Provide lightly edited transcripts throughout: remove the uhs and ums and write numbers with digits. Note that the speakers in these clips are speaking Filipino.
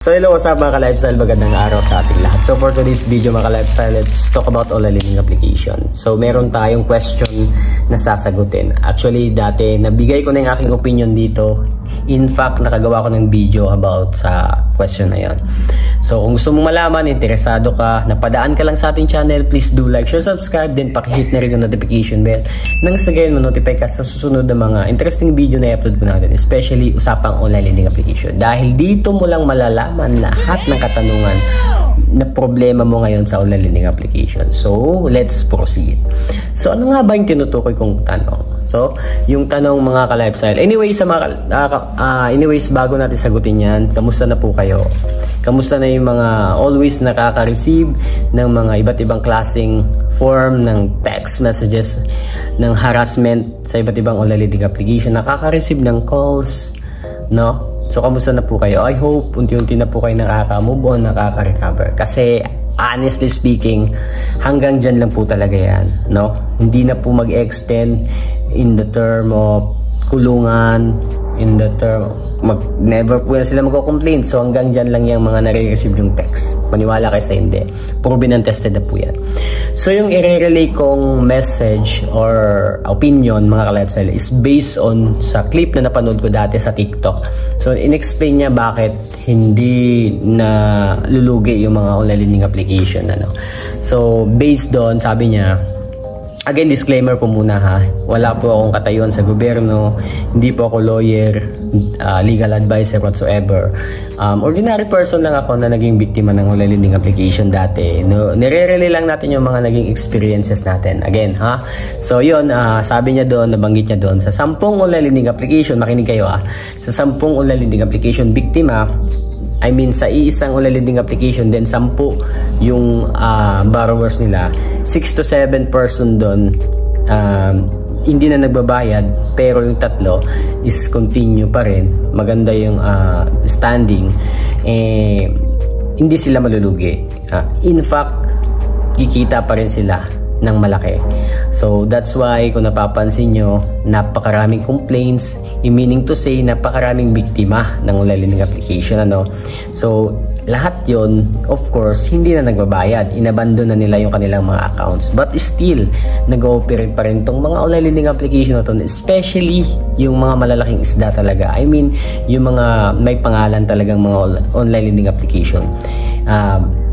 So hello, what's up mga ka-lifestyle, magandang araw sa ating lahat. So for today's video mga ka-lifestyle, let's talk about online learning application. So meron tayong question na sasagutin. Actually dati nabigay ko na yung aking opinion dito. In fact, nakagawa ko ng video about sa question na yon. So kung gusto mong malaman, interesado ka, napadaan ka lang sa ating channel, please do like, share, subscribe, then pakihit na rin yung notification bell nang sa gayon ma-notify ka sa susunod na mga interesting video na i-upload ko natin, especially usapang online learning application. Dahil dito mo lang malalaman lahat ng katanungan na problema mo ngayon sa online learning application. So let's proceed. So ano nga ba yung tinutukoy kong tanong? So yung tanong mga ka-lifestyle, anyways bago natin sagutin yan, kamusta na po kayo? Kamusta na yung mga always nakaka-receive ng mga iba't ibang klaseng form ng text messages, ng harassment sa iba't ibang online learning application, nakaka-receive ng calls, no? So kamusta na po kayo? I hope unti-unti na po kayo nakaka-move on, nakaka-recover. Kasi honestly speaking, hanggang dyan lang po talaga yan, no? Hindi na po mag-extend in the term of kulungan, in the term never po sila magko-complain. So hanggang dyan lang yung mga nare-receive yung text. Maniwala kayo sa hindi, proven and tested na po yan. So yung i-relay kong message or opinion mga ka-lifestyle is based on sa clip na napanood ko dati sa TikTok. So in-explain niya bakit hindi na lulugi yung mga online learning application, ano. So based doon, sabi niya, again, disclaimer po muna ha. Wala po akong katayuan sa gobyerno. Hindi po ako lawyer, legal advisor whatsoever. Ordinary person lang ako na naging biktima ng online learning application dati. No, nire-relay lang natin yung mga naging experiences natin. Again ha. So yun, sabi niya doon, nabanggit niya doon, sa 10 online learning application, makinig kayo ha. Sa 10 online learning application, biktima, I mean sa iisang online learning application, then 10 yung borrowers nila, 6 to 7 person doon hindi na nagbabayad, pero yung 3 is continue pa rin, maganda yung standing, hindi sila malulugi. In fact, kikita pa rin sila ng malaki. So that's why kung napapansin nyo, napakaraming complaints, meaning to say napakaraming biktima ng online learning application, ano. So lahat yon, of course, hindi na nagbabayad, inabandon na nila yung kanilang mga accounts, but still nag-ooperate pa rin tong mga online learning application na to, especially yung mga malalaking isda talaga. I mean yung mga may pangalan talagang mga online learning application.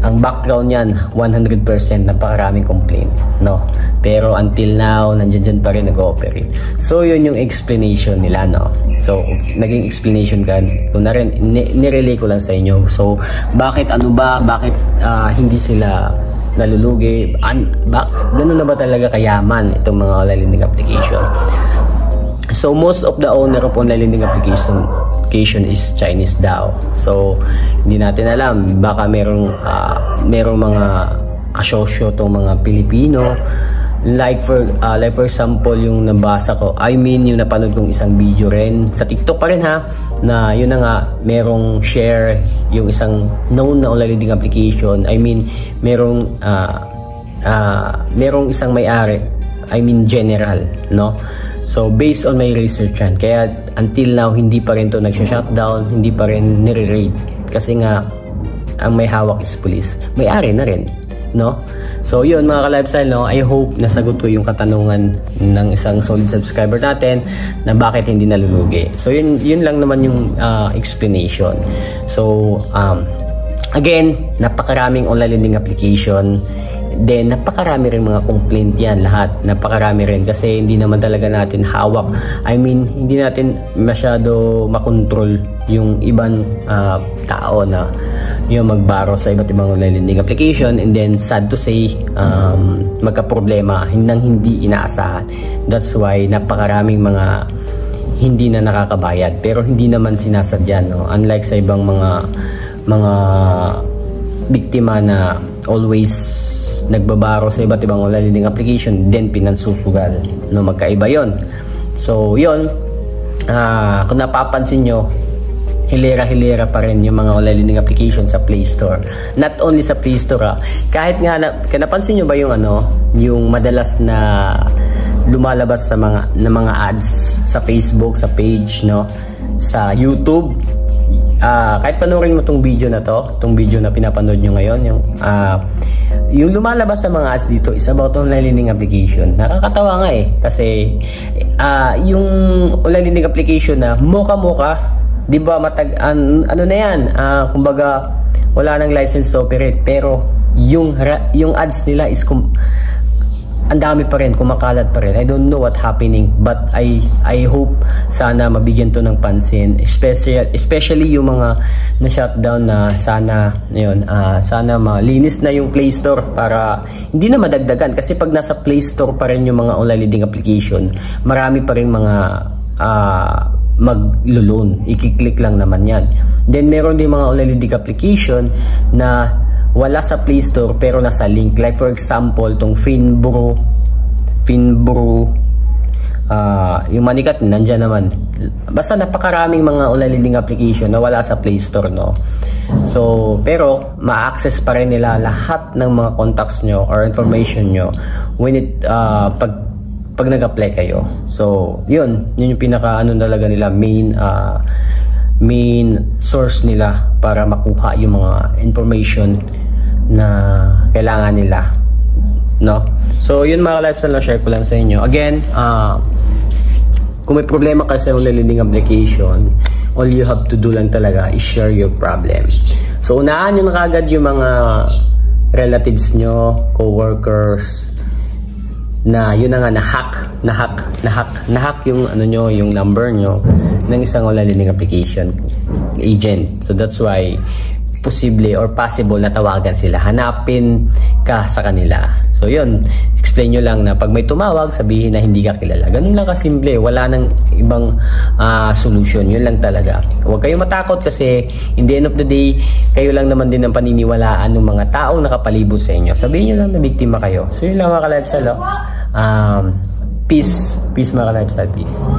Ang background niyan 100% napakaraming complaint, no, pero until now nandiyan pa rin nag-ooperate. So yun yung explanation nila, no. So naging explanation ka kung na rin, nirelay ko lang sa inyo. So bakit hindi sila nalulugi, ganun na ba talaga kayaman itong mga online learning application? So most of the owner of online learning application is Chinese daw. So hindi natin alam, baka merong mga kasosyo tong mga Pilipino, like for example yung nabasa ko, I mean yung napanood kong isang video rin sa TikTok pa rin ha, na yun na nga, merong share yung isang known na online learning application. I mean merong isang may-ari, I mean general, no. So based on my research yan, kaya until now hindi pa rin to nagsha-shutdown, hindi pa rin nire-raid, kasi nga ang may hawak is police, may-ari na rin, no. So yun mga ka-lifestyle, no, I hope nasagot ko yung katanungan ng isang solid subscriber natin na bakit hindi nalulugi. So yun lang naman yung explanation. So again, napakaraming online learning application, then napakarami rin mga complaint yan lahat, napakarami rin, kasi hindi naman talaga natin hawak, I mean hindi natin masyado makontrol yung ibang tao na yung magbaro sa iba't ibang online learning application, and then sad to say magka-problema hindi inaasahan. That's why napakaraming mga hindi na nakakabayad, pero hindi naman sinasadya, no? Unlike sa ibang mga biktima na always nagbabaro sa iba't ibang online learning application, then pinansusugal, no? Magkaiba yon. So yon, kung napapansin nyo, hilera-hilera pa rin yung mga online learning application sa Play Store. Not only sa Play Store, kahit nga napansin nyo ba yung yung madalas na lumalabas sa mga ads sa Facebook, sa page, no, sa YouTube, kahit panoorin mo tong video na to, tong video na pinapanood nyo ngayon, yung lumalabas na mga ads dito is about online learning application. Nakakatawa nga eh, kasi yung online learning application na moka-moka, di ba ano na yan, kumbaga wala nang license to operate, pero yung ads nila is ang dami pa rin, kumakalat pa rin. I don't know what happening, but I hope sana mabigyan to ng pansin, especially yung mga na-shutdown na sana malinis na yung Play Store para hindi na madagdagan, kasi pag nasa Play Store pa rin yung mga online learning application, marami pa rin mga mag-loan. I-click lang naman yan. Then meron din mga online learning application na wala sa Play Store pero nasa link, like for example tong Finbro, yung Manikat nandyan naman. Basta napakaraming mga online learning application na wala sa Play Store, no? So pero ma-access pa rin nila lahat ng mga contacts nyo or information nyo when pag nag-apply kayo. So yun yung pinaka talaga nila, main source nila para makuha yung mga information na kailangan nila, no? So yun mga lifestyle, na share ko lang sa inyo. Again, kung may problema ka sa online learning application, all you have to do lang talaga is share your problem. So unahan nyo na kagad yung mga relatives nyo, co-workers, na yun na nga na-hack yung yung number nyo ng isang online learning application agent. So that's why possible na tawagan sila, hanapin ka sa kanila. So yun, explain nyo lang na pag may tumawag, sabihin na hindi ka kilala. Ganun lang kasimple, wala nang ibang solution. Yun lang talaga. Huwag kayong matakot, kasi in the end of the day, kayo lang naman din ang paniniwalaan ng mga taong nakapalibot sa inyo. Sabihin nyo lang na biktima kayo. So yun lang mga ka-lifestyle. Peace mga ka-lifestyle, peace.